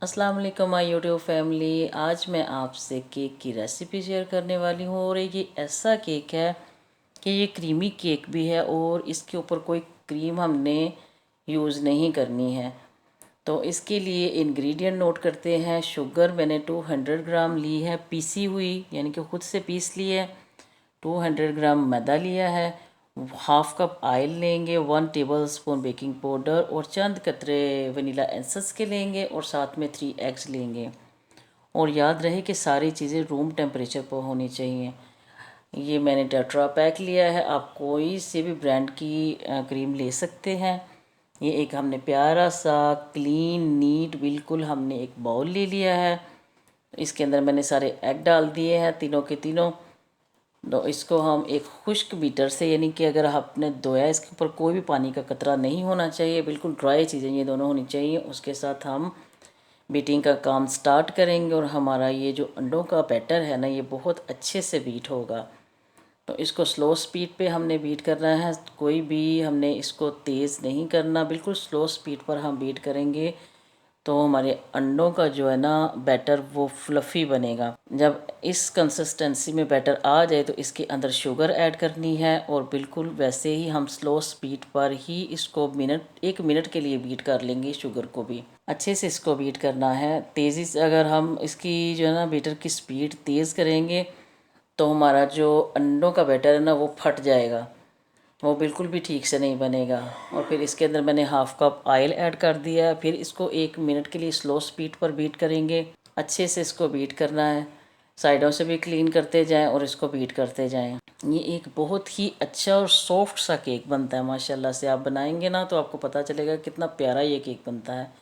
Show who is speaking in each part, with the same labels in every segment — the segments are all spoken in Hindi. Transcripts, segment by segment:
Speaker 1: अस्सलाम वालेकुम माय यूट्यूब फैमिली। आज मैं आपसे केक की रेसिपी शेयर करने वाली हूँ और ये ऐसा केक है कि ये क्रीमी केक भी है और इसके ऊपर कोई क्रीम हमने यूज़ नहीं करनी है। तो इसके लिए इंग्रेडिएंट नोट करते हैं। शुगर मैंने 200 ग्राम ली है पीसी हुई, यानी कि ख़ुद से पीस ली है। 200 ग्राम मैदा लिया है। हाफ कप ऑयल लेंगे, 1 टेबलस्पून बेकिंग पाउडर और चंद कतरे वनीला एसेंस के लेंगे और साथ में 3 एग्स लेंगे। और याद रहे कि सारी चीज़ें रूम टेम्परेचर पर होनी चाहिए। ये मैंने टेट्रा पैक लिया है, आप कोई से भी ब्रांड की क्रीम ले सकते हैं। ये एक हमने प्यारा सा क्लीन नीट बिल्कुल हमने एक बाउल ले लिया है। इसके अंदर मैंने सारे एग डाल दिए हैं, तीनों के तीनों। तो इसको हम एक खुश्क बीटर से, यानी कि अगर आपने धोया इसके ऊपर कोई भी पानी का कतरा नहीं होना चाहिए, बिल्कुल ड्राई चीज़ें ये दोनों होनी चाहिए। उसके साथ हम बीटिंग का काम स्टार्ट करेंगे और हमारा ये जो अंडों का बैटर है ना, ये बहुत अच्छे से बीट होगा। तो इसको स्लो स्पीड पे हमने बीट करना है, कोई भी हमने इसको तेज़ नहीं करना, बिल्कुल स्लो स्पीड पर हम बीट करेंगे तो हमारे अंडों का जो है ना बैटर वो फ्लफ़ी बनेगा। जब इस कंसिस्टेंसी में बैटर आ जाए तो इसके अंदर शुगर ऐड करनी है और बिल्कुल वैसे ही हम स्लो स्पीड पर ही इसको 1 मिनट के लिए बीट कर लेंगे। शुगर को भी अच्छे से इसको बीट करना है। तेज़ी से अगर हम इसकी जो है ना बीटर की स्पीड तेज़ करेंगे तो हमारा जो अंडों का बैटर है ना वो फट जाएगा, वो बिल्कुल भी ठीक से नहीं बनेगा। और फिर इसके अंदर मैंने हाफ कप ऑयल ऐड कर दिया है। फिर इसको 1 मिनट के लिए स्लो स्पीड पर बीट करेंगे। अच्छे से इसको बीट करना है, साइडों से भी क्लीन करते जाएं और इसको बीट करते जाएं। ये एक बहुत ही अच्छा और सॉफ्ट सा केक बनता है माशाल्लाह से। आप बनाएंगे ना तो आपको पता चलेगा कितना प्यारा ये केक बनता है।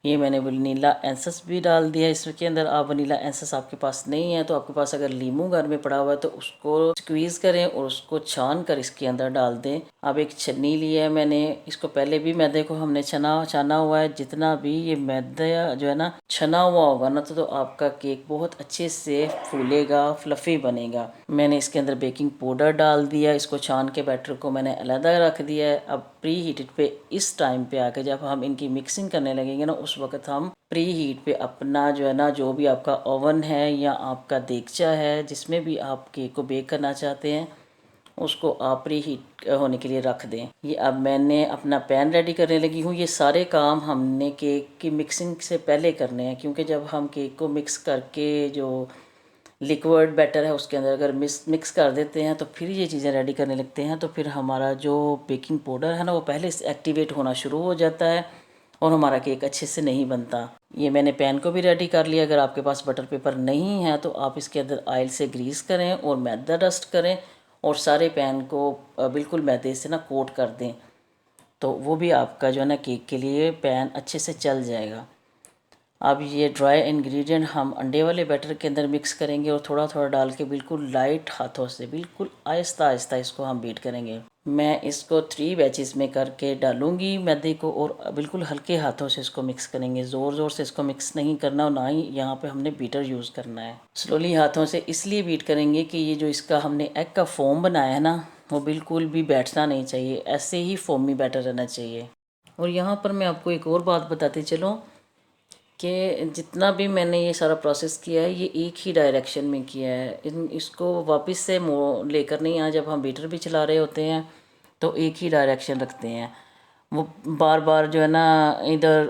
Speaker 1: ये मैंने वनीला एसेंस भी डाल दिया इसके अंदर। आप वनीला एसेंस आपके पास नहीं है तो आपके पास अगर लीमू घर में पड़ा हुआ है तो उसको स्क्वीज़ करें और उसको छान कर इसके अंदर डाल दें। अब एक छन्नी ली है मैंने, इसको पहले भी मैदे को हमने छाना हुआ है। जितना भी ये मैदा जो है ना छना हुआ होगा ना तो आपका केक बहुत अच्छे से फूलेगा, फ्लफ़ी बनेगा। मैंने इसके अंदर बेकिंग पाउडर डाल दिया, इसको छान के बैटर को मैंने अलग रख दिया है। अब प्री हीटेड पे इस टाइम पे आके जब हम इनकी मिक्सिंग करने लगेंगे ना उस वक्त हम प्री हीट पे अपना जो है ना जो भी आपका ओवन है या आपका देगचा है जिसमें भी आप केक को बेक करना चाहते हैं उसको आप प्री हीट होने के लिए रख दें। ये अब मैंने अपना पैन रेडी करने लगी हूँ। ये सारे काम हमने केक की मिक्सिंग से पहले करने हैं, क्योंकि जब हम केक को मिक्स करके जो लिक्विड बैटर है उसके अंदर अगर मिक्स कर देते हैं तो फिर ये चीज़ें रेडी करने लगते हैं तो फिर हमारा जो बेकिंग पाउडर है ना वो पहले से एक्टिवेट होना शुरू हो जाता है और हमारा केक अच्छे से नहीं बनता। ये मैंने पैन को भी रेडी कर लिया। अगर आपके पास बटर पेपर नहीं है तो आप इसके अंदर ऑयल से ग्रीस करें और मैदा डस्ट करें और सारे पैन को बिल्कुल मैदे से ना कोट कर दें, तो वो भी आपका जो है ना केक के लिए पैन अच्छे से चल जाएगा। अब ये ड्राई इंग्रेडिएंट हम अंडे वाले बैटर के अंदर मिक्स करेंगे और थोड़ा थोड़ा डाल के बिल्कुल लाइट हाथों से बिल्कुल आहिस्ता आहिस्ता इसको हम बीट करेंगे। मैं इसको 3 बैचेस में करके डालूंगी मैदे को और बिल्कुल हल्के हाथों से इसको मिक्स करेंगे। ज़ोर ज़ोर से इसको मिक्स नहीं करना और ना ही यहाँ पे हमने बीटर यूज़ करना है। स्लोली हाथों से इसलिए बीट करेंगे कि ये जो इसका हमने एग का फोम बनाया है ना वो बिल्कुल भी बैठना नहीं चाहिए, ऐसे ही फोमी बैटर रहना चाहिए। और यहाँ पर मैं आपको एक और बात बताते चलूँ कि जितना भी मैंने ये सारा प्रोसेस किया है ये एक ही डायरेक्शन में किया है। इसको वापस से लेकर नहीं आया। जब हम बीटर भी चला रहे होते हैं तो एक ही डायरेक्शन रखते हैं, वो बार बार जो है ना इधर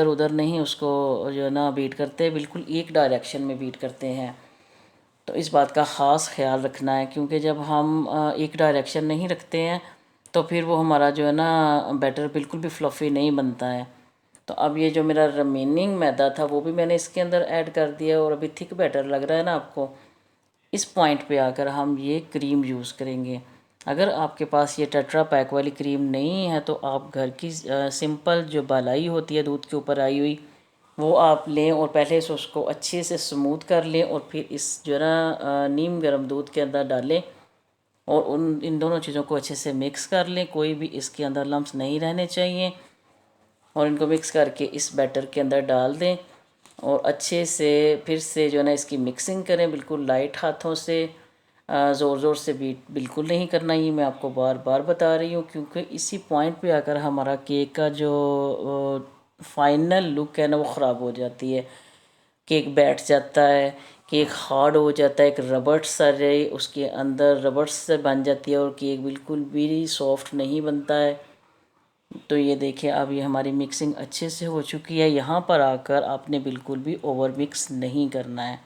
Speaker 1: उधर नहीं उसको जो है ना बीट करते, बिल्कुल एक डायरेक्शन में बीट करते हैं। तो इस बात का ख़ास ख्याल रखना है, क्योंकि जब हम एक डायरेक्शन नहीं रखते हैं तो फिर वो हमारा जो है ना बैटर बिल्कुल भी फ्लफ़ी नहीं बनता है। तो अब ये जो मेरा रिमेनिंग मैदा था वो भी मैंने इसके अंदर ऐड कर दिया और अभी थिक बैटर लग रहा है ना आपको। इस पॉइंट पे आकर हम ये क्रीम यूज़ करेंगे। अगर आपके पास ये टेट्रा पैक वाली क्रीम नहीं है तो आप घर की सिंपल जो बालाई होती है दूध के ऊपर आई हुई वो आप लें और पहले से उसको अच्छे से स्मूथ कर लें और फिर इस जो है ना नीम गर्म दूध के अंदर डालें और इन दोनों चीज़ों को अच्छे से मिक्स कर लें। कोई भी इसके अंदर लम्स नहीं रहने चाहिए और इनको मिक्स करके इस बैटर के अंदर डाल दें और अच्छे से फिर से जो है ना इसकी मिक्सिंग करें बिल्कुल लाइट हाथों से। ज़ोर ज़ोर से बीट बिल्कुल नहीं करना, ये मैं आपको बार बार बता रही हूँ, क्योंकि इसी पॉइंट पे आकर हमारा केक का जो फाइनल लुक है ना वो ख़राब हो जाती है। केक बैठ जाता है, केक हार्ड हो जाता है, एक रबड़ सा रहे उसके अंदर रबड़ से बन जाती है और केक बिल्कुल भी सॉफ्ट नहीं बनता है। तो ये देखिए अब ये हमारी मिक्सिंग अच्छे से हो चुकी है। यहाँ पर आकर आपने बिल्कुल भी ओवर मिक्स नहीं करना है।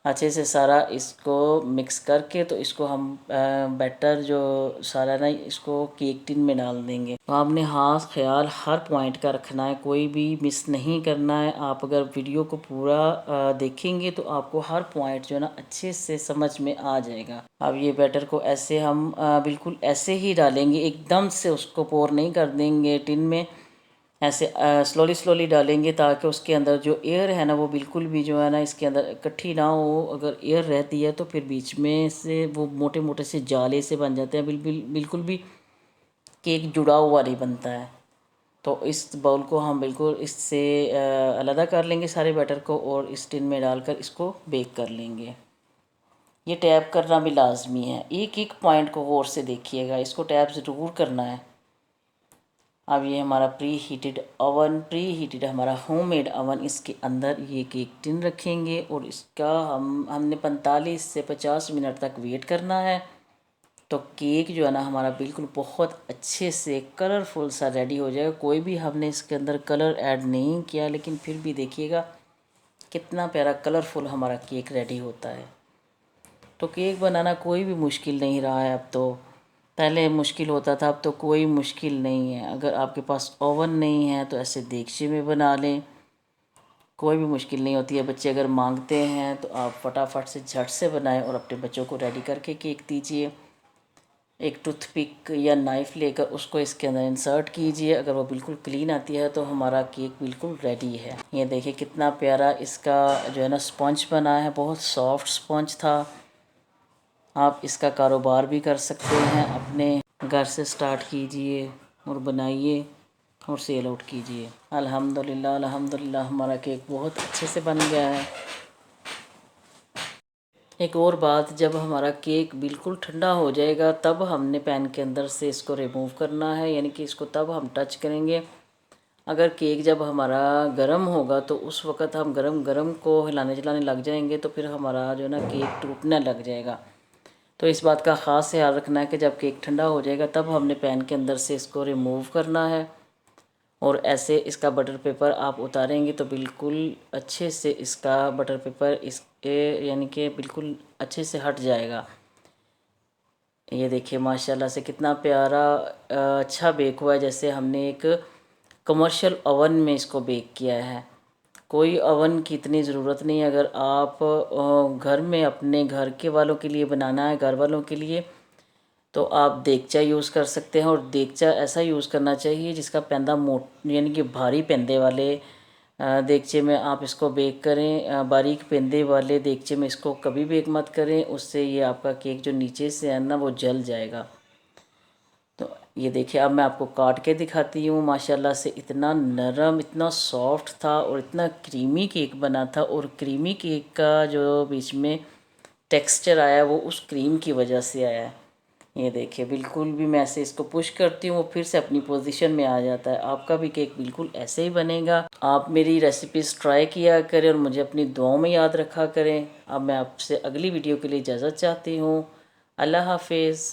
Speaker 1: अच्छे से सारा इसको मिक्स करके तो इसको हम बैटर जो सारा ना इसको केक टिन में डाल देंगे। तो आपने खास ख्याल हर पॉइंट का रखना है, कोई भी मिस नहीं करना है। आप अगर वीडियो को पूरा देखेंगे तो आपको हर पॉइंट जो है ना अच्छे से समझ में आ जाएगा। अब ये बैटर को ऐसे हम बिल्कुल ऐसे ही डालेंगे, एकदम से उसको पोर नहीं कर देंगे टिन में, ऐसे स्लोली स्लोली डालेंगे ताकि उसके अंदर जो एयर है ना वो बिल्कुल भी जो है ना इसके अंदर इकट्ठी ना हो। अगर एयर रहती है तो फिर बीच में से वो मोटे मोटे से जाले से बन जाते हैं, बिल्कुल बिल्कुल भी केक जुड़ा हुआ नहीं बनता है। तो इस बाउल को हम बिल्कुल इससे अलग कर लेंगे सारे बैटर को और इस टिन में डालकर इसको बेक कर लेंगे। ये टैप करना भी लाजमी है, एक एक पॉइंट को गौर से देखिएगा, इसको टैप ज़रूर करना है। अब ये हमारा प्री हीटेड हमारा होममेड अवन, इसके अंदर ये केक टिन रखेंगे और इसका हमने 45 से 50 मिनट तक वेट करना है। तो केक जो है ना हमारा बिल्कुल बहुत अच्छे से कलरफुल सा रेडी हो जाएगा। कोई भी हमने इसके अंदर कलर ऐड नहीं किया, लेकिन फिर भी देखिएगा कितना प्यारा कलरफुल हमारा केक रेडी होता है। तो केक बनाना कोई भी मुश्किल नहीं रहा है अब तो, पहले मुश्किल होता था, अब तो कोई मुश्किल नहीं है। अगर आपके पास ओवन नहीं है तो ऐसे देगचे में बना लें, कोई भी मुश्किल नहीं होती है। बच्चे अगर मांगते हैं तो आप फटाफट से झट से बनाएं और अपने बच्चों को रेडी करके केक दीजिए। एक टूथपिक या नाइफ़ लेकर उसको इसके अंदर इंसर्ट कीजिए, अगर वो बिल्कुल क्लीन आती है तो हमारा केक बिल्कुल रेडी है। ये देखिए कितना प्यारा इसका जो है ना स्पंज बना है, बहुत सॉफ्ट स्पंज था। आप इसका कारोबार भी कर सकते हैं, अपने घर से स्टार्ट कीजिए और बनाइए और सेल आउट कीजिए। अल्हम्दुलिल्लाह अल्हम्दुलिल्लाह हमारा केक बहुत अच्छे से बन गया है। एक और बात, जब हमारा केक बिल्कुल ठंडा हो जाएगा तब हमने पैन के अंदर से इसको रिमूव करना है, यानी कि इसको तब हम टच करेंगे। अगर केक जब हमारा गर्म होगा तो उस वक़्त हम गरम गरम को हिलाने जलाने लग जाएंगे तो फिर हमारा जो है ना केक टूटने लग जाएगा। तो इस बात का ख़ास ख्याल रखना है कि जब केक ठंडा हो जाएगा तब हमने पैन के अंदर से इसको रिमूव करना है। और ऐसे इसका बटर पेपर आप उतारेंगे तो बिल्कुल अच्छे से इसका बटर पेपर इसके यानी कि बिल्कुल अच्छे से हट जाएगा। ये देखिए माशाल्लाह से कितना प्यारा अच्छा बेक हुआ है, जैसे हमने एक कमर्शियल ओवन में इसको बेक किया है। कोई ओवन की इतनी ज़रूरत नहीं है। अगर आप घर में अपने घर के वालों के लिए बनाना है, घर वालों के लिए, तो आप देगचा यूज़ कर सकते हैं। और देगचा ऐसा यूज़ करना चाहिए जिसका पैंदा यानी कि भारी पैंदे वाले देगचे में आप इसको बेक करें। बारीक पैंदे वाले देगचे में इसको कभी बेक मत करें, उससे ये आपका केक जो नीचे से है ना वो जल जाएगा। तो ये देखिए अब मैं आपको काट के दिखाती हूँ। माशाल्लाह से इतना नरम, इतना सॉफ्ट था और इतना क्रीमी केक बना था। और क्रीमी केक का जो बीच में टेक्सचर आया वो उस क्रीम की वजह से आया है। ये देखिए बिल्कुल भी मैं ऐसे इसको पुश करती हूँ वो फिर से अपनी पोजीशन में आ जाता है। आपका भी केक बिल्कुल ऐसे ही बनेगा। आप मेरी रेसिपीज़ ट्राई किया करें और मुझे अपनी दुआओं में याद रखा करें। अब मैं आपसे अगली वीडियो के लिए इजाज़त चाहती हूँ। अल्लाह हाफिज़।